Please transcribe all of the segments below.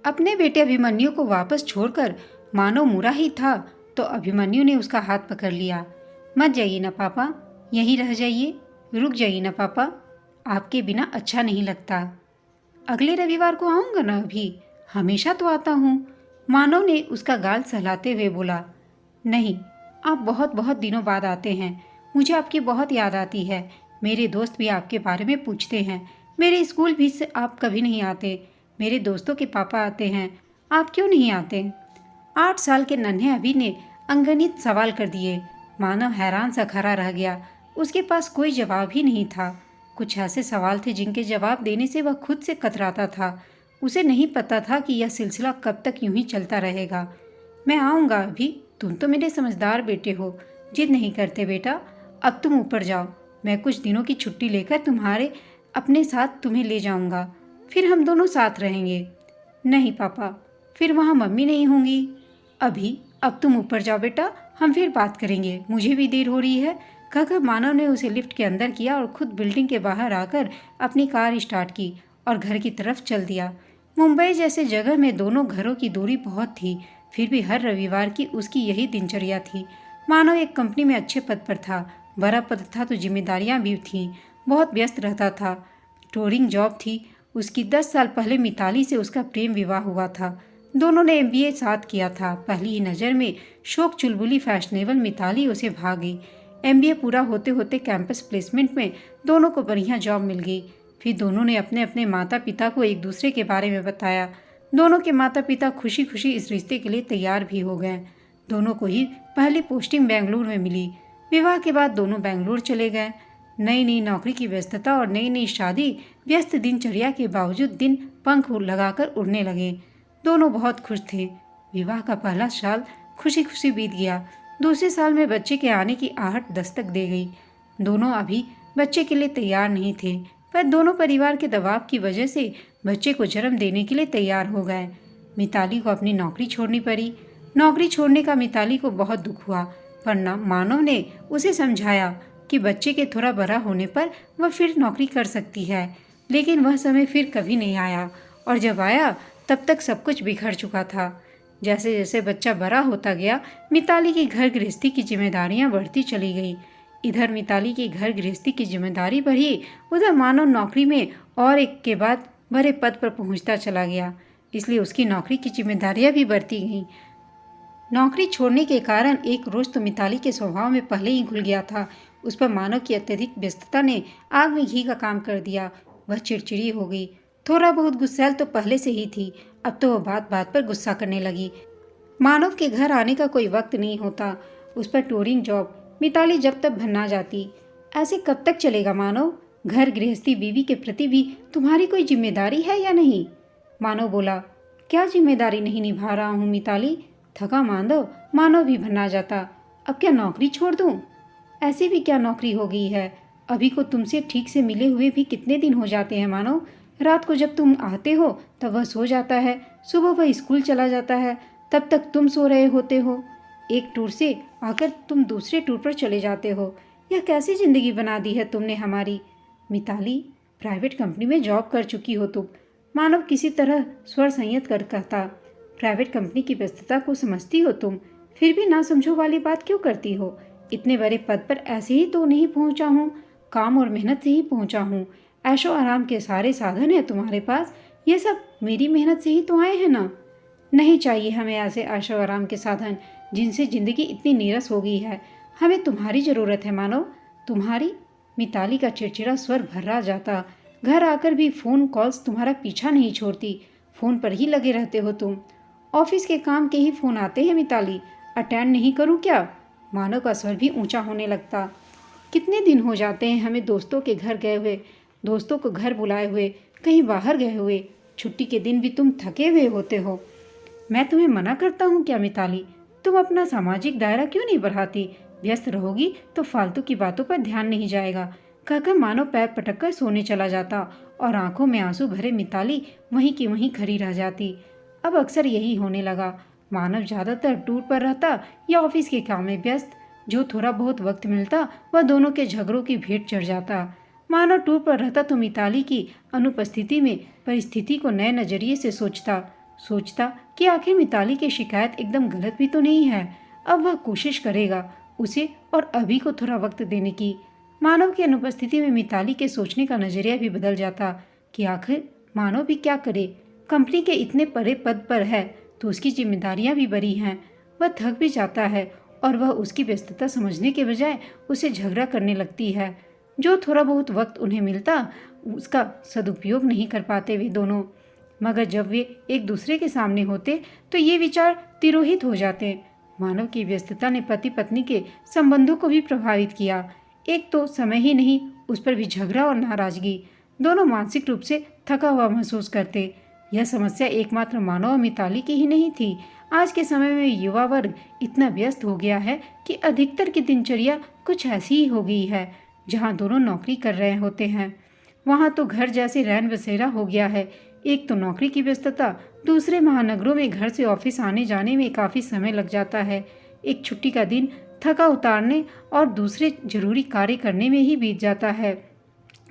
अपने बेटे अभिमन्यु को वापस छोड़कर मानो मुड़ा ही था तो अभिमन्यु ने उसका हाथ पकड़ लिया। मत जाइए ना पापा, यहीं रह जाइए। रुक जाइए ना पापा, आपके बिना अच्छा नहीं लगता। अगले रविवार को आऊँगा ना अभी, हमेशा तो आता हूँ। मानव ने उसका गाल सहलाते हुए बोला। नहीं, आप बहुत बहुत दिनों बाद आते हैं। मुझे आपकी बहुत याद आती है। मेरे दोस्त भी आपके बारे में पूछते हैं। मेरे स्कूल भी से आप कभी नहीं आते। मेरे दोस्तों के पापा आते हैं, आप क्यों नहीं आते? 8 साल के नन्हे अभी ने अनगनित सवाल कर दिए। मानव हैरान सा खड़ा रह गया। उसके पास कोई जवाब ही नहीं था। कुछ ऐसे सवाल थे जिनके जवाब देने से वह खुद से कतराता था। उसे नहीं पता था कि यह सिलसिला कब तक यूं ही चलता रहेगा। मैं आऊँगा अभी, तुम तो मेरे समझदार बेटे हो। जिद नहीं करते बेटा, अब तुम ऊपर जाओ। मैं कुछ दिनों की छुट्टी लेकर तुम्हारे अपने साथ तुम्हें ले जाऊँगा, फिर हम दोनों साथ रहेंगे। नहीं पापा, फिर वहाँ मम्मी नहीं होंगी। अब तुम ऊपर जाओ बेटा, हम फिर बात करेंगे, मुझे भी देर हो रही है। कहकर मानव ने उसे लिफ्ट के अंदर किया और खुद बिल्डिंग के बाहर आकर अपनी कार स्टार्ट की और घर की तरफ चल दिया। मुंबई जैसे जगह में दोनों घरों की दूरी बहुत थी, फिर भी हर रविवार की उसकी यही दिनचर्या थी। मानव एक कंपनी में अच्छे पद पर था। बड़ा पद था तो जिम्मेदारियां भी थीं। बहुत व्यस्त रहता था। टूरिंग जॉब थी उसकी। 10 साल पहले मिताली से उसका प्रेम विवाह हुआ था। दोनों ने एमबीए साथ किया था। पहली ही नज़र में शोक चुलबुली फैशनेबल मिताली उसे भाग गई। एमबीए पूरा होते होते कैंपस प्लेसमेंट में दोनों को बढ़िया जॉब मिल गई। फिर दोनों ने अपने अपने माता पिता को एक दूसरे के बारे में बताया। दोनों के माता पिता खुशी खुशी इस रिश्ते के लिए तैयार भी हो गए। दोनों को ही पहली पोस्टिंग बेंगलुरु में मिली। विवाह के बाद दोनों बेंगलुरु चले गए। नई नई नौकरी की व्यस्तता और नई नई शादी व्यस्त दिनचर्या के बावजूद दिन पंख लगाकर उड़ने लगे। दोनों बहुत खुश थे। विवाह का पहला साल खुशी खुशी बीत गया। दूसरे साल में बच्चे के आने की आहट दस्तक दे गई। दोनों अभी बच्चे के लिए तैयार नहीं थे, पर दोनों परिवार के दबाव की वजह से बच्चे को जन्म देने के लिए तैयार हो गए। मिताली को अपनी नौकरी छोड़नी पड़ी। नौकरी छोड़ने का मिताली को बहुत दुख हुआ, पर मानव ने उसे समझाया कि बच्चे के थोड़ा बड़ा होने पर वह फिर नौकरी कर सकती है। लेकिन वह समय फिर कभी नहीं आया, और जब आया तब तक सब कुछ बिखर चुका था। जैसे जैसे बच्चा बड़ा होता गया, मिताली की घर गृहस्थी की जिम्मेदारियां बढ़ती चली गई। इधर मिताली की घर गृहस्थी की जिम्मेदारी बढ़ी, उधर मानव नौकरी में और एक के बाद बड़े पद पर पहुंचता चला गया। इसलिए उसकी नौकरी की जिम्मेदारियां भी बढ़ती गईं। नौकरी छोड़ने के कारण एक रोज तो मिताली के स्वभाव में पहले ही घुल गया था। उस पर मानव की अत्यधिक व्यस्तता ने आग में घी का काम कर दिया। वह चिड़चिड़ी हो गई। थोड़ा बहुत गुस्सैल तो पहले से ही थी, अब तो वह बात बात पर गुस्सा करने लगी। मानव के घर आने का कोई वक्त नहीं होता। उस पर टूरिंग जॉब, मिताली जब तक भन्ना जाती। ऐसे कब तक चलेगा मानव? घर गृहस्थी बीवी के प्रति भी तुम्हारी कोई जिम्मेदारी है या नहीं? मानव बोला। क्या जिम्मेदारी नहीं निभा रहा हूँ मिताली? थका मानव भी भन्ना जाता। अब क्या नौकरी छोड़ दूँ? ऐसी भी क्या नौकरी हो गई है? अभी को तुमसे ठीक से मिले हुए भी कितने दिन हो जाते हैं मानव। रात को जब तुम आते हो तब वह सो जाता है, सुबह वह स्कूल चला जाता है, तब तक तुम सो रहे होते हो। एक टूर से आकर तुम दूसरे टूर पर चले जाते हो। यह कैसी जिंदगी बना दी है तुमने हमारी। मिताली, प्राइवेट कंपनी में जॉब कर चुकी हो तुम। मानव किसी तरह स्वर संयत कर कहता। प्राइवेट कंपनी की व्यस्तता को समझती हो तुम, फिर भी ना समझो वाली बात क्यों करती हो? इतने बड़े पद पर ऐसे ही तो नहीं पहुंचा हूँ, काम और मेहनत से ही पहुंचा हूँ। ऐशो आराम के सारे साधन हैं तुम्हारे पास, ये सब मेरी मेहनत से ही तो आए हैं ना। नहीं चाहिए हमें ऐसे ऐशो आराम के साधन जिनसे जिंदगी इतनी नीरस हो गई है। हमें तुम्हारी ज़रूरत है मानव, तुम्हारी। मिताली का चिड़चिड़ा स्वर भर्रा जाता। घर आकर भी फ़ोन कॉल्स तुम्हारा पीछा नहीं छोड़ती। फ़ोन पर ही लगे रहते हो तुम। ऑफिस के काम के ही फ़ोन आते हैं मिताली, अटेंड नहीं करूँ क्या? मानव का स्वर भी ऊंचा होने लगता। कितने दिन हो जाते हैं हमें दोस्तों के घर गए हुए, दोस्तों को घर बुलाए हुए, कहीं बाहर गए हुए। छुट्टी के दिन भी तुम थके हुए होते हो। मैं तुम्हें मना करता हूँ क्या मिताली? तुम अपना सामाजिक दायरा क्यों नहीं बढ़ाती? व्यस्त रहोगी तो फालतू की बातों पर ध्यान नहीं जाएगा। कहकर मानो पैर पटक कर सोने चला जाता और आंखों में आंसू भरे मिताली वहीं की वहीं खड़ी रह जाती। अब अक्सर यही होने लगा। मानव ज़्यादातर टूर पर रहता या ऑफिस के काम में व्यस्त। जो थोड़ा बहुत वक्त मिलता वह दोनों के झगड़ों की भेंट चढ़ जाता। मानव टूर पर रहता तो मिताली की अनुपस्थिति में परिस्थिति को नए नजरिए से सोचता। सोचता कि आखिर मिताली की शिकायत एकदम गलत भी तो नहीं है। अब वह कोशिश करेगा उसे और अभी को थोड़ा वक्त देने की। मानव की अनुपस्थिति में मिताली के सोचने का नजरिया भी बदल जाता कि आखिर मानव भी क्या करे। कंपनी के इतने बड़े पद पर है तो उसकी जिम्मेदारियां भी बड़ी हैं। वह थक भी जाता है और वह उसकी व्यस्तता समझने के बजाय उसे झगड़ा करने लगती है। जो थोड़ा बहुत वक्त उन्हें मिलता उसका सदुपयोग नहीं कर पाते वे दोनों। मगर जब वे एक दूसरे के सामने होते तो ये विचार तिरोहित हो जाते। मानव की व्यस्तता ने पति पत्नी के संबंधों को भी प्रभावित किया। एक तो समय ही नहीं, उस पर भी झगड़ा और नाराजगी। दोनों मानसिक रूप से थका हुआ महसूस करते। यह समस्या एकमात्र मानव और मिताली की ही नहीं थी। आज के समय में युवा वर्ग इतना व्यस्त हो गया है कि अधिकतर की दिनचर्या कुछ ऐसी ही हो गई है। जहाँ दोनों नौकरी कर रहे होते हैं वहाँ तो घर जैसे रैन बसेरा हो गया है। एक तो नौकरी की व्यस्तता, दूसरे महानगरों में घर से ऑफिस आने जाने में काफ़ी समय लग जाता है। एक छुट्टी का दिन थका उतारने और दूसरे जरूरी कार्य करने में ही बीत जाता है।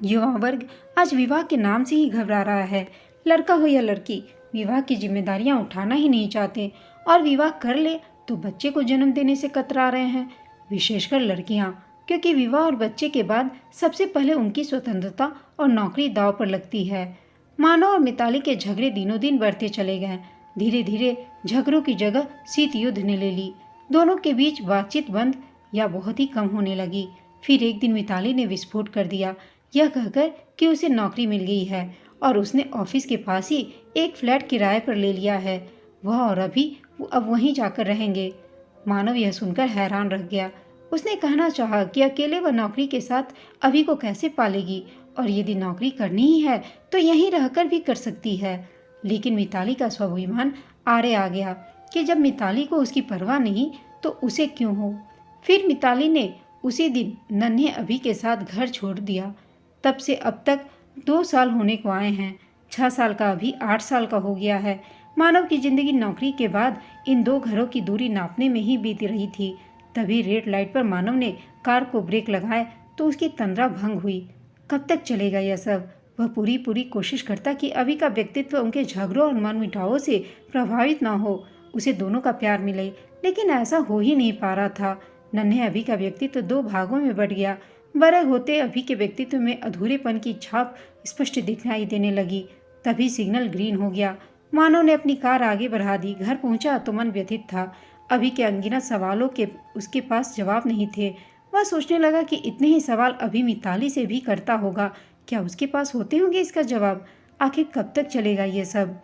युवा वर्ग आज विवाह के नाम से ही घबरा रहा है। लड़का हो या लड़की, विवाह की जिम्मेदारियां उठाना ही नहीं चाहते और विवाह कर ले तो बच्चे को जन्म देने से कतरा रहे हैं। विशेषकर लड़कियां, क्योंकि विवाह और बच्चे के बाद सबसे पहले उनकी स्वतंत्रता और नौकरी दांव पर लगती है। मानव और मिताली के झगड़े दिनों दिन बढ़ते चले गए। धीरे धीरे झगड़ों की जगह शीत युद्ध ने ले ली। दोनों के बीच बातचीत बंद या बहुत ही कम होने लगी। फिर एक दिन मिताली ने विस्फोट कर दिया, यह कहकर कि उसे नौकरी मिल गई है और उसने ऑफिस के पास ही एक फ्लैट किराए पर ले लिया है। वह और अभी अब वहीं जाकर रहेंगे। मानव यह सुनकर हैरान रह गया। उसने कहना चाहा कि अकेले वह नौकरी के साथ अभी को कैसे पालेगी और यदि नौकरी करनी ही है तो यहीं रहकर भी कर सकती है। लेकिन मिताली का स्वाभिमान आड़े आ गया कि जब मिताली को उसकी परवाह नहीं तो उसे क्यों हो। फिर मिताली ने उसी दिन नन्हे अभी के साथ घर छोड़ दिया। तब से अब तक 2 साल होने को आए हैं। 6 साल का अभी 8 साल का हो गया है। मानव की जिंदगी नौकरी के बाद इन 2 घरों की दूरी नापने में ही बीत रही थी। तभी रेड लाइट पर मानव ने कार को ब्रेक लगाए तो उसकी तंद्रा भंग हुई। कब तक चलेगा यह सब। वह पूरी कोशिश करता कि अभी का व्यक्तित्व उनके झगड़ों और मनमुटावों से प्रभावित न हो, उसे दोनों का प्यार मिले। लेकिन ऐसा हो ही नहीं पा रहा था। नन्हे अभी का व्यक्तित्व 2 भागों में बढ़ गया। बड़े होते अभी के व्यक्तित्व में अधूरेपन की छाप स्पष्ट दिखाई देने लगी। तभी सिग्नल ग्रीन हो गया। मानव ने अपनी कार आगे बढ़ा दी। घर पहुंचा तो मन व्यथित था। अभी के अनगिनत सवालों के उसके पास जवाब नहीं थे। वह सोचने लगा कि इतने ही सवाल अभी मिताली से भी करता होगा। क्या उसके पास होते होंगे इसका जवाब। आखिर कब तक चलेगा ये सब।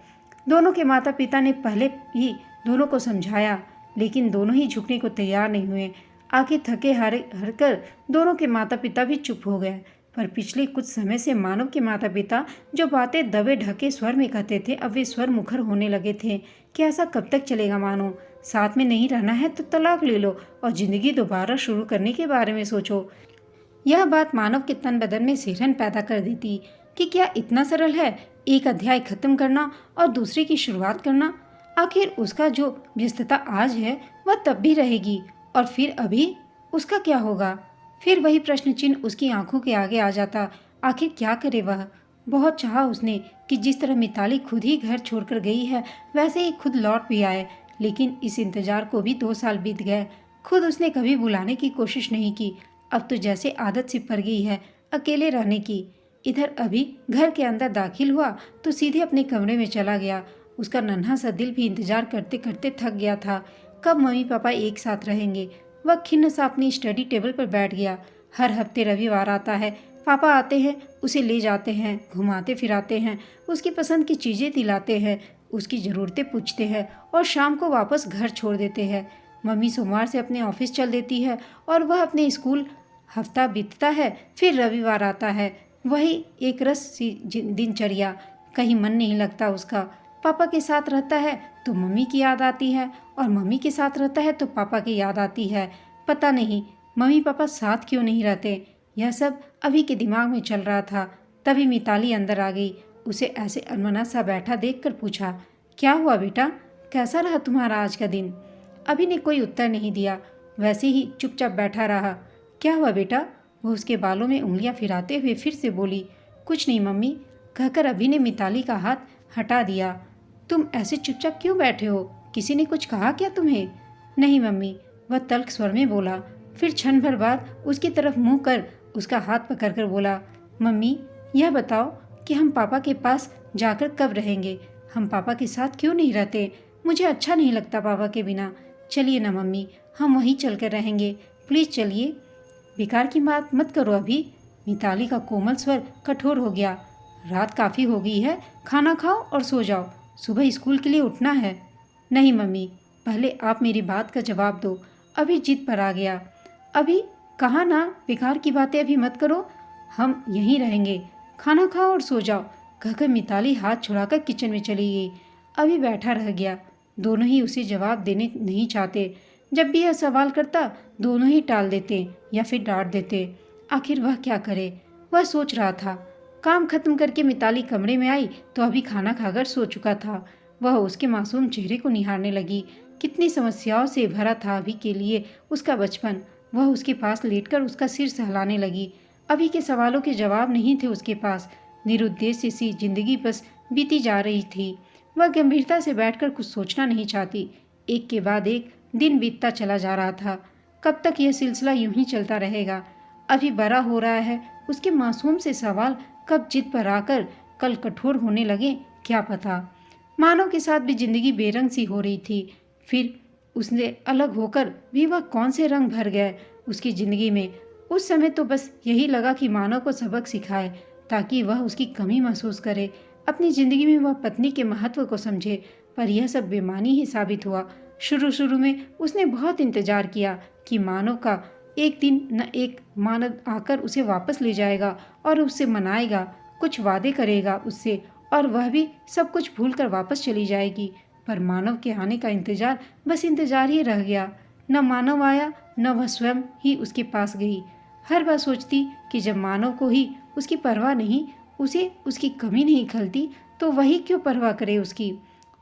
दोनों के माता पिता ने पहले ही दोनों को समझाया, लेकिन दोनों ही झुकने को तैयार नहीं हुए। आखिर थके हार कर दोनों के माता पिता भी चुप हो गए। पर पिछले कुछ समय से मानव के माता पिता जो बातें दबे ढके स्वर में कहते थे, अब वे स्वर मुखर होने लगे थे कि ऐसा कब तक चलेगा मानो। साथ में नहीं रहना है तो तलाक ले लो और जिंदगी दोबारा शुरू करने के बारे में सोचो। यह बात मानव के तन बदन में सिहरन पैदा कर देती कि क्या इतना सरल है एक अध्याय खत्म करना और दूसरे की शुरुआत करना। आखिर उसका जो व्यस्तता आज है वह तब भी रहेगी और फिर अभी उसका क्या होगा। फिर वही प्रश्न चिन्ह उसकी आंखों के आगे आ जाता। आखिर क्या करे वह। बहुत चाहा उसने कि जिस तरह मिताली खुद ही घर छोड़कर गई है वैसे ही खुद लौट भी आए, लेकिन इस इंतजार को भी 2 साल बीत गए। खुद उसने कभी बुलाने की कोशिश नहीं की। अब तो जैसे आदत सी पड़ गई है अकेले रहने की। इधर अभी घर के अंदर दाखिल हुआ तो सीधे अपने कमरे में चला गया। उसका नन्हा सा दिल भी इंतजार करते करते थक गया था। कब मम्मी पापा एक साथ रहेंगे। वह खिन्न सा अपनी स्टडी टेबल पर बैठ गया। हर हफ्ते रविवार आता है, पापा आते हैं, उसे ले जाते हैं, घुमाते फिराते हैं, उसकी पसंद की चीज़ें दिलाते हैं, उसकी ज़रूरतें पूछते हैं और शाम को वापस घर छोड़ देते हैं। मम्मी सोमवार से अपने ऑफिस चल देती है और वह अपने स्कूल। हफ्ता बीतता है, फिर रविवार आता है, वही एक रस सी दिनचर्या। कहीं मन नहीं लगता उसका। पापा के साथ रहता है तो मम्मी की याद आती है और मम्मी के साथ रहता है तो पापा की याद आती है। पता नहीं मम्मी पापा साथ क्यों नहीं रहते। यह सब अभी के दिमाग में चल रहा था। तभी मिताली अंदर आ गई। उसे ऐसे अनमना सा बैठा देखकर पूछा, क्या हुआ बेटा, कैसा रहा तुम्हारा आज का दिन। अभी ने कोई उत्तर नहीं दिया, वैसे ही चुपचाप बैठा रहा। क्या हुआ बेटा। वह उसके बालों में उंगलियां फिराते हुए फिर से बोली, कुछ नहीं मम्मी, कहकर अभी ने मिताली का हाथ हटा दिया। तुम ऐसे चुपचाप क्यों बैठे हो? किसी ने कुछ कहा क्या तुम्हें? नहीं मम्मी, वह तल्ख स्वर में बोला। फिर क्षण भर बाद उसकी तरफ मुंह कर उसका हाथ पकड़कर बोला, मम्मी यह बताओ कि हम पापा के पास जाकर कब रहेंगे? हम पापा के साथ क्यों नहीं रहते? मुझे अच्छा नहीं लगता पापा के बिना। चलिए ना मम्मी, हम वहीं चलकर रहेंगे, प्लीज़ चलिए। बेकार की बात मत करो अभी। मिताली का कोमल स्वर कठोर हो गया। रात काफ़ी हो गई है, खाना खाओ और सो जाओ, सुबह स्कूल के लिए उठना है। नहीं मम्मी, पहले आप मेरी बात का जवाब दो। अभी जिद पर आ गया। अभी कहा ना, बेकार की बातें अभी मत करो, हम यहीं रहेंगे, खाना खाओ और सो जाओ, कहकर मिताली हाथ छुड़ाकर किचन में चली गई। अभी बैठा रह गया। दोनों ही उसे जवाब देने नहीं चाहते। जब भी यह सवाल करता दोनों ही टाल देते या फिर डांट देते। आखिर वह क्या करे, वह सोच रहा था। काम खत्म करके मिताली कमरे में आई तो अभी खाना खाकर सो चुका था। वह उसके मासूम चेहरे को निहारने लगी। कितनी समस्याओं से भरा था अभी के लिए उसका बचपन। वह उसके पास लेटकर उसका सिर सहलाने लगी। अभी के सवालों के जवाब नहीं थे उसके पास। निरुद्देश्य सी जिंदगी बस बीती जा रही थी। वह गंभीरता से बैठकर कुछ सोचना नहीं चाहती। एक के बाद एक दिन बीतता चला जा रहा था। कब तक यह सिलसिला यूं ही चलता रहेगा? अभी बड़ा हो रहा है, उसके मासूम से सवाल कब जिद पर आकर कल कठोर होने लगे क्या पता। मानव के साथ भी जिंदगी बेरंग सी हो रही थी। फिर उसने अलग होकर भी वह कौन से रंग भर गए उसकी जिंदगी में। उस समय तो बस यही लगा कि मानव को सबक सिखाए ताकि वह उसकी कमी महसूस करे, अपनी जिंदगी में वह पत्नी के महत्व को समझे। पर यह सब बेमानी ही साबित हुआ। शुरू में उसने बहुत इंतजार किया कि मानव का एक दिन न एक मानव आकर उसे वापस ले जाएगा और उससे मनाएगा, कुछ वादे करेगा उससे, और वह भी सब कुछ भूलकर वापस चली जाएगी। पर मानव के आने का इंतजार बस इंतजार ही रह गया। न मानव आया, न वह स्वयं ही उसके पास गई। हर बार सोचती कि जब मानव को ही उसकी परवाह नहीं, उसे उसकी कमी नहीं खलती, तो वही क्यों परवाह करे उसकी।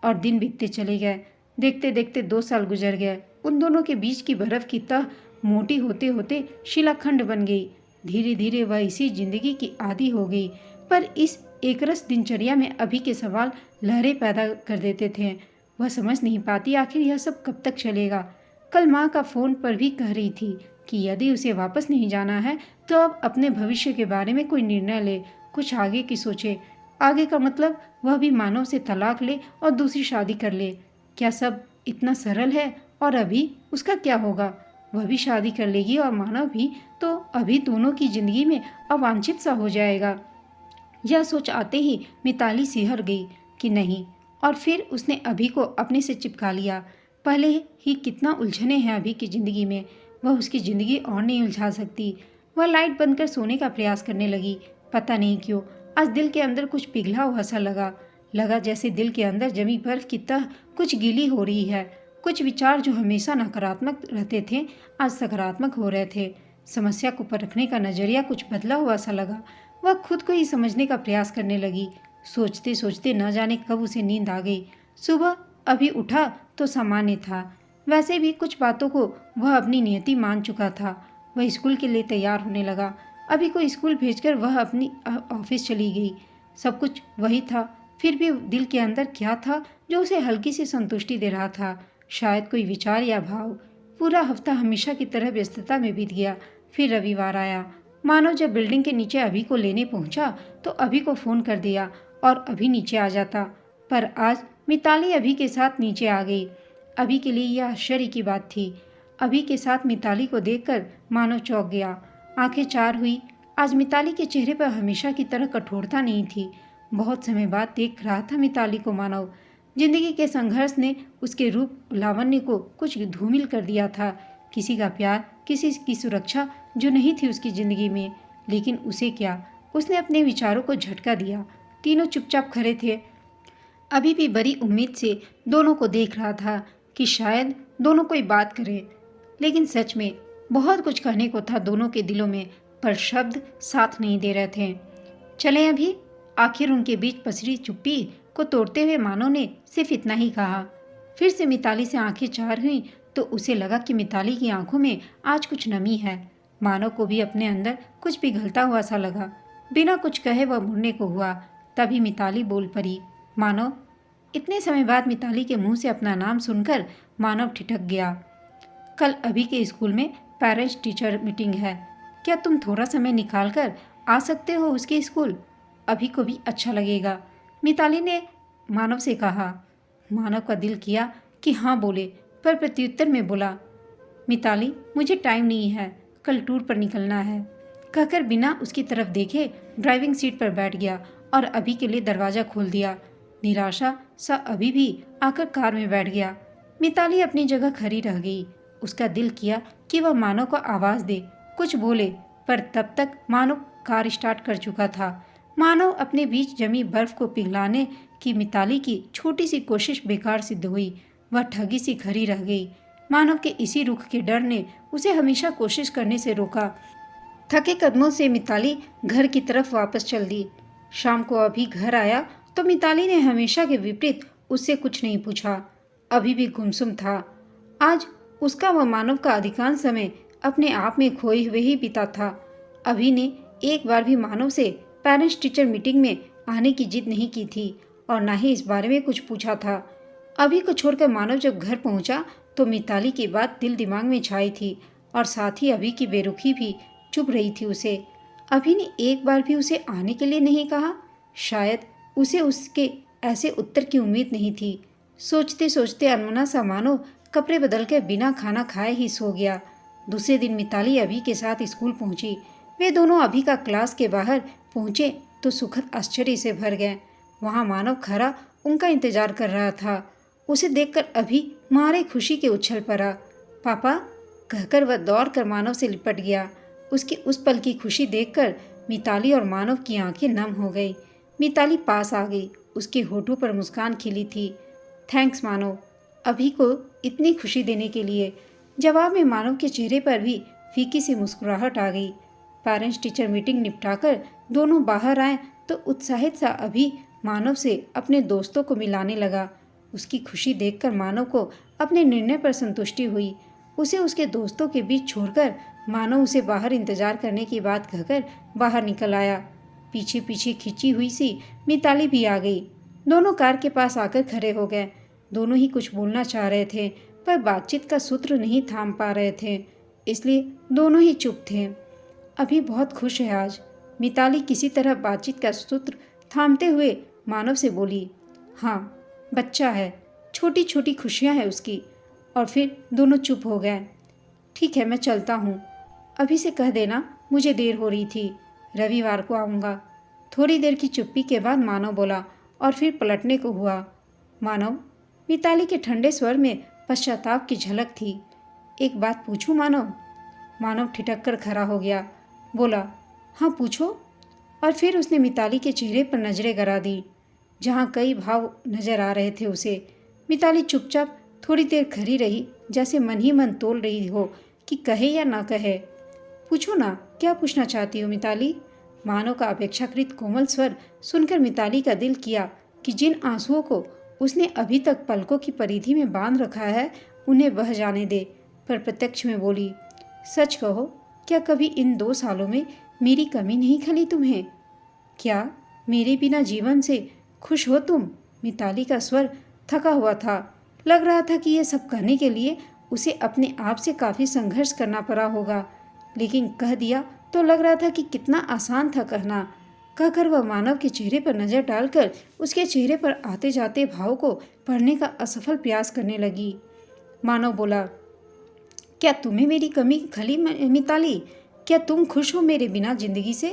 और दिन बीतते चले गए। देखते देखते 2 साल गुजर गए। उन दोनों के बीच की बर्फ की तह मोटी होते होते शिलाखंड बन गई। धीरे धीरे वह इसी जिंदगी की आदी हो गई। पर इस एकरस दिनचर्या में अभी के सवाल लहरें पैदा कर देते थे। वह समझ नहीं पाती आखिर यह सब कब तक चलेगा। कल माँ का फोन पर भी कह रही थी कि यदि उसे वापस नहीं जाना है तो अब अपने भविष्य के बारे में कोई निर्णय ले, कुछ आगे की सोचे। आगे का मतलब वह भी मानव से तलाक ले और दूसरी शादी कर ले। क्या सब इतना सरल है? और अभी उसका क्या होगा? वह भी शादी कर लेगी और मानव भी, तो अभी दोनों की जिंदगी में अवांछित सा हो जाएगा। यह सोच आते ही मिताली सिहर गई कि नहीं, और फिर उसने अभी को अपने से चिपका लिया। पहले ही कितना उलझने हैं अभी की जिंदगी में, वह उसकी जिंदगी और नहीं उलझा सकती। वह लाइट बंद कर सोने का प्रयास करने लगी। पता नहीं क्यों आज दिल के अंदर कुछ पिघला हुआ सा लगा जैसे दिल के अंदर जमी बर्फ की तह कुछ गीली हो रही है। कुछ विचार जो हमेशा नकारात्मक रहते थे आज सकारात्मक हो रहे थे। समस्या को परखने का नजरिया कुछ बदला हुआ सा लगा। वह खुद को ही समझने का प्रयास करने लगी। सोचते सोचते न जाने कब उसे नींद आ गई। सुबह अभी उठा तो सामान्य था। वैसे भी कुछ बातों को वह अपनी नियति मान चुका था। वह स्कूल के लिए तैयार होने लगा। अभी को स्कूल भेजकर वह अपनी ऑफिस चली गई। सब कुछ वही था। फिर भी दिल के अंदर क्या था जो उसे हल्की सी संतुष्टि दे रहा था? शायद कोई विचार या भाव। पूरा हफ्ता हमेशा की तरह व्यस्तता में बीत गया। फिर रविवार आया। मानो जब बिल्डिंग के नीचे अभी को लेने पहुंचा तो अभी को फोन कर दिया और अभी नीचे आ जाता। पर आज मिताली अभी के साथ नीचे आ गई। अभी के लिए यह आश्चर्य की बात थी। अभी के साथ मिताली को देखकर मानो चौंक गया। आंखें चार हुई। आज मिताली के चेहरे पर हमेशा की तरह कठोरता नहीं थी। बहुत समय बाद देख रहा था मिताली को मानव। जिंदगी के संघर्ष ने उसके रूप लावण्य को कुछ धूमिल कर दिया था। किसी का प्यार, किसी की सुरक्षा जो नहीं थी उसकी जिंदगी में। लेकिन उसे क्या, उसने अपने विचारों को झटका दिया। तीनों चुपचाप खड़े थे। अभी भी बड़ी उम्मीद से दोनों को देख रहा था कि शायद दोनों कोई बात करे। लेकिन सच में बहुत कुछ कहने को था दोनों के दिलों में, पर शब्द साथ नहीं दे रहे थे। चलें अभी। आखिर उनके बीच पसरी चुप्पी को तोड़ते हुए मानव ने सिर्फ इतना ही कहा। फिर से मिताली से आंखें चार हुई तो उसे लगा कि मिताली की आंखों में आज कुछ नमी है। मानव को भी अपने अंदर कुछ पिघलता हुआ सा लगा। बिना कुछ कहे वह मुड़ने को हुआ। तभी मिताली बोल पड़ी, मानव इतने समय बाद मिताली के मुंह से अपना नाम सुनकर मानव ठिठक गया। कल अभी के स्कूल में पेरेंट्स टीचर मीटिंग है, क्या तुम थोड़ा समय निकाल कर आ सकते हो उसके स्कूल? अभी को भी अच्छा लगेगा, मिताली ने मानव से कहा। मानव का दिल किया कि हाँ बोले, पर प्रत्युत्तर में बोला, मिताली मुझे टाइम नहीं है, कल टूर पर निकलना है, कहकर बिना उसकी तरफ देखे ड्राइविंग सीट पर बैठ गया और अभी के लिए दरवाज़ा खोल दिया। निराशा सा अभी भी आकर कार में बैठ गया। मिताली अपनी जगह खड़ी रह गई। उसका दिल किया कि वह मानव को आवाज़ दे, कुछ बोले, पर तब तक मानव कार स्टार्ट कर चुका था। मानव अपने बीच जमी बर्फ को पिघलाने की मिताली की छोटी सी कोशिश बेकार सिद्ध हुई। वह ठगी सी खड़ी रह गई। मानव के इसी रुख के डर ने उसे हमेशा कोशिश करने से रोका। थके कदमों से मिताली घर की तरफ वापस चल दी। शाम को अभी घर आया तो मिताली ने हमेशा के विपरीत उससे कुछ नहीं पूछा। अभी भी गुमसुम था। आज उसका व मानव का अधिकांश समय अपने आप में खोए हुए ही बीता था। अभी ने एक बार भी मानव से पेरेंट्स टीचर मीटिंग में आने की जिद नहीं की थी और ना ही इस बारे में कुछ पूछा था। अभी को छोड़कर मानव जब घर पहुंचा तो मिताली की बात दिल दिमाग में छाई थी और साथ ही अभी की बेरुखी भी चुभ रही थी उसे। अभी ने एक बार भी उसे आने के लिए नहीं कहा। शायद उसे उसके ऐसे उत्तर की उम्मीद नहीं थी। सोचते सोचते अनमना सा मानो कपड़े बदल कर बिना खाना खाए ही सो गया। दूसरे दिन मिताली अभी के साथ स्कूल पहुंची। वे दोनों अभी का क्लास के बाहर पहुंचे तो सुखद आश्चर्य से भर गए। वहां मानव खड़ा उनका इंतजार कर रहा था। उसे देखकर अभी मारे खुशी के उछल पड़ा। पापा, कहकर वह दौड़ कर मानव से लिपट गया। उसकी उस पल की खुशी देखकर मिताली और मानव की आंखें नम हो गई। मिताली पास आ गई। उसके होठों पर मुस्कान खिली थी। थैंक्स मानव, अभी को इतनी खुशी देने के लिए। जवाब में मानव के चेहरे पर भी फीकी सी मुस्कुराहट आ गई। पेरेंट्स टीचर मीटिंग निपटाकर दोनों बाहर आए तो उत्साहित सा अभी मानव से अपने दोस्तों को मिलाने लगा। उसकी खुशी देखकर मानव को अपने निर्णय पर संतुष्टि हुई। उसे उसके दोस्तों के बीच छोड़कर मानव उसे बाहर इंतजार करने की बात कहकर बाहर निकल आया। पीछे पीछे खिंची हुई सी मिताली भी आ गई। दोनों कार के पास आकर खड़े हो गए। दोनों ही कुछ बोलना चाह रहे थे पर बातचीत का सूत्र नहीं थाम पा रहे थे, इसलिए दोनों ही चुप थे। अभी बहुत खुश है आज, मिताली किसी तरह बातचीत का सूत्र थामते हुए मानव से बोली। हाँ, बच्चा है, छोटी छोटी खुशियाँ हैं उसकी। और फिर दोनों चुप हो गए। ठीक है, मैं चलता हूँ, अभी से कह देना मुझे देर हो रही थी, रविवार को आऊँगा। थोड़ी देर की चुप्पी के बाद मानव बोला और फिर पलटने को हुआ। मानव, मिताली के ठंडे स्वर में पश्चाताप की झलक थी। एक बात पूछूं मानव? मानव ठिठक कर खड़ा हो गया। बोला, हाँ पूछो। और फिर उसने मिताली के चेहरे पर नजरें गड़ा दी जहाँ कई भाव नजर आ रहे थे उसे। मिताली चुपचाप थोड़ी देर खड़ी रही, जैसे मन ही मन तोल रही हो कि कहे या ना कहे। पूछो ना, क्या पूछना चाहती हो मिताली? मानव का अपेक्षाकृत कोमल स्वर सुनकर मिताली का दिल किया कि जिन आंसुओं को उसने अभी तक पलकों की परिधि में बांध रखा है उन्हें बह जाने दे, पर प्रत्यक्ष में बोली, सच कहो, क्या कभी इन 2 सालों में मेरी कमी नहीं खली तुम्हें? क्या मेरे बिना जीवन से खुश हो तुम? मिताली का स्वर थका हुआ था। लग रहा था कि यह सब कहने के लिए उसे अपने आप से काफ़ी संघर्ष करना पड़ा होगा, लेकिन कह दिया तो लग रहा था कि कितना आसान था कहना। कहकर वह मानव के चेहरे पर नज़र डालकर उसके चेहरे पर आते जाते भाव को पढ़ने का असफल प्रयास करने लगी। मानव बोला, क्या तुम्हें मेरी कमी खली मिताली? क्या तुम खुश हो मेरे बिना जिंदगी से?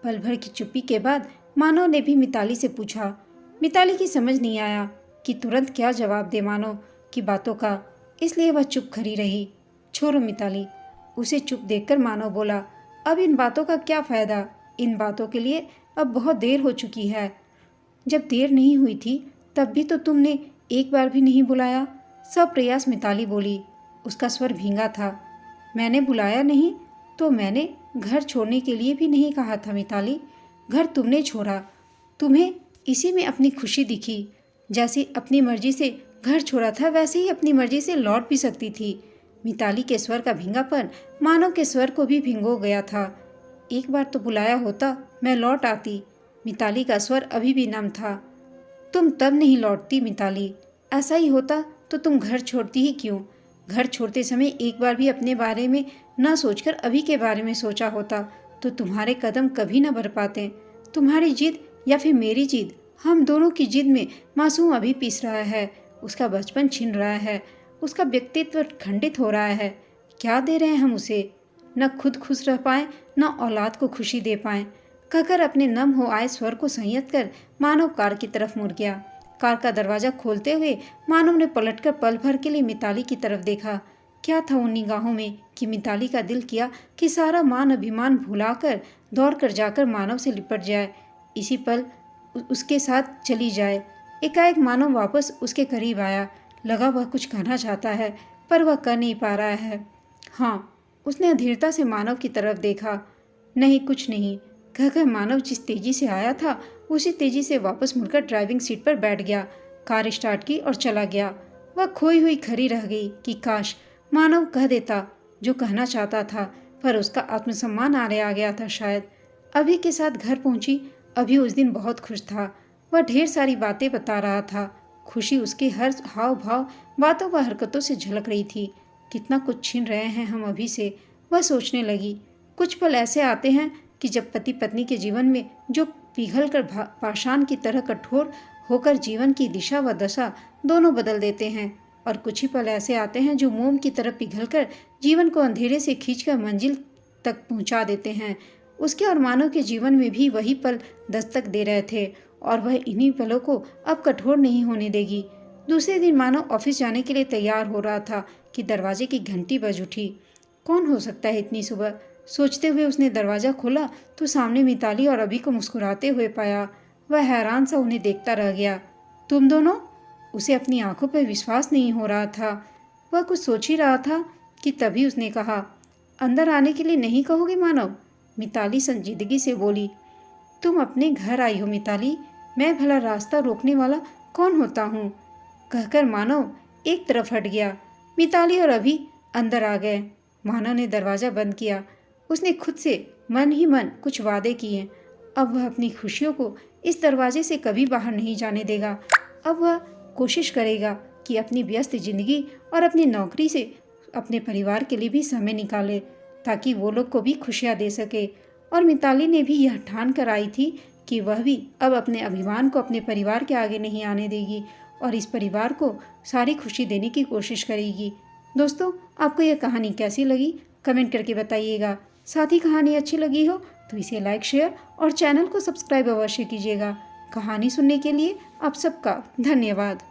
पल भर की चुप्पी के बाद मानव ने भी मिताली से पूछा। मिताली की समझ नहीं आया कि तुरंत क्या जवाब दे मानव की बातों का, इसलिए वह चुप खड़ी रही। छोड़ो मिताली, उसे चुप देखकर मानव बोला, अब इन बातों का क्या फ़ायदा? इन बातों के लिए अब बहुत देर हो चुकी है। जब देर नहीं हुई थी तब भी तो तुमने एक बार भी नहीं बुलाया। सब प्रयास मिताली बोली। उसका स्वर भींगा था। मैंने बुलाया नहीं तो मैंने घर छोड़ने के लिए भी नहीं कहा था मिताली। घर तुमने छोड़ा, तुम्हें इसी में अपनी खुशी दिखी। जैसे अपनी मर्जी से घर छोड़ा था वैसे ही अपनी मर्जी से लौट भी सकती थी। मिताली के स्वर का भींगापन मानव के स्वर को भी भिंगो गया था। एक बार तो बुलाया होता, मैं लौट आती। मिताली का स्वर अभी भी नम था। तुम तब नहीं लौटती मिताली। ऐसा ही होता तो तुम घर छोड़ती ही क्यों? घर छोड़ते समय एक बार भी अपने बारे में न सोचकर अभी के बारे में सोचा होता तो तुम्हारे कदम कभी न बढ़ पाते। तुम्हारी जिद या फिर मेरी जिद, हम दोनों की जिद में मासूम अभी पिस रहा है, उसका बचपन छिन रहा है, उसका व्यक्तित्व खंडित हो रहा है। क्या दे रहे हैं हम उसे? न खुद खुश रह पाए न औलाद को खुशी दे पाए। कहकर अपने नम हो आए स्वर को संयत कर मानव कार की तरफ मुड़ गया। कार का दरवाजा खोलते हुए मानव ने पलटकर पल भर के लिए मिताली की तरफ देखा। क्या था उन निगाहों में कि मिताली का दिल किया कि सारा मान अभिमान भुलाकर दौड़ कर जाकर मानव से लिपट जाए, इसी पल उसके साथ चली जाए। एकाएक मानव वापस उसके करीब आया। लगा वह कुछ कहना चाहता है पर वह कर नहीं पा रहा है। हाँ, उसने अधीरता से मानव की तरफ देखा। नहीं, कुछ नहीं कहकर मानव जिस तेजी से आया था उसी तेजी से वापस मुड़कर ड्राइविंग सीट पर बैठ गया। कार स्टार्ट की और चला गया। वह खोई हुई खड़ी रह गई कि काश मानव कह देता जो कहना चाहता था, पर उसका आत्मसम्मान आड़े आ गया था शायद। अभी के साथ घर पहुंची। अभी उस दिन बहुत खुश था। वह ढेर सारी बातें बता रहा था। खुशी उसके हर हाव भाव, बातों व हरकतों से झलक रही थी। कितना कुछ छीन रहे हैं हम अभी से, वह सोचने लगी। कुछ पल ऐसे आते हैं कि जब पति पत्नी के जीवन में जो पिघल कर पाषाण की तरह कठोर होकर जीवन की दिशा व दशा दोनों बदल देते हैं, और कुछ ही पल ऐसे आते हैं जो मोम की तरह पिघलकर जीवन को अंधेरे से खींचकर मंजिल तक पहुंचा देते हैं। उसके और मानव के जीवन में भी वही पल दस्तक दे रहे थे और वह इन्हीं पलों को अब कठोर नहीं होने देगी। दूसरे दिन मानव ऑफिस जाने के लिए तैयार हो रहा था कि दरवाजे की घंटी बज उठी। कौन हो सकता है इतनी सुबह? सोचते हुए उसने दरवाज़ा खोला तो सामने मिताली और अभी को मुस्कुराते हुए पाया। वह हैरान सा उन्हें देखता रह गया। तुम दोनों? उसे अपनी आंखों पर विश्वास नहीं हो रहा था। वह कुछ सोच ही रहा था कि तभी उसने कहा, अंदर आने के लिए नहीं कहोगे मानव? मिताली संजीदगी से बोली। तुम अपने घर आई हो मिताली, मैं भला रास्ता रोकने वाला कौन होता हूँ? कहकर मानव एक तरफ हट गया। मिताली और अभी अंदर आ गए। मानव ने दरवाज़ा बंद किया। उसने खुद से मन ही मन कुछ वादे किए। अब वह अपनी खुशियों को इस दरवाजे से कभी बाहर नहीं जाने देगा। अब वह कोशिश करेगा कि अपनी व्यस्त जिंदगी और अपनी नौकरी से अपने परिवार के लिए भी समय निकाले ताकि वो लोग को भी खुशियाँ दे सके। और मिताली ने भी यह ठान कर आई थी कि वह भी अब अपने अभिमान को अपने परिवार के आगे नहीं आने देगी और इस परिवार को सारी खुशी देने की कोशिश करेगी। दोस्तों, आपको यह कहानी कैसी लगी कमेंट करके बताइएगा। साथ ही कहानी अच्छी लगी हो तो इसे लाइक, शेयर और चैनल को सब्सक्राइब अवश्य कीजिएगा। कहानी सुनने के लिए आप सबका धन्यवाद।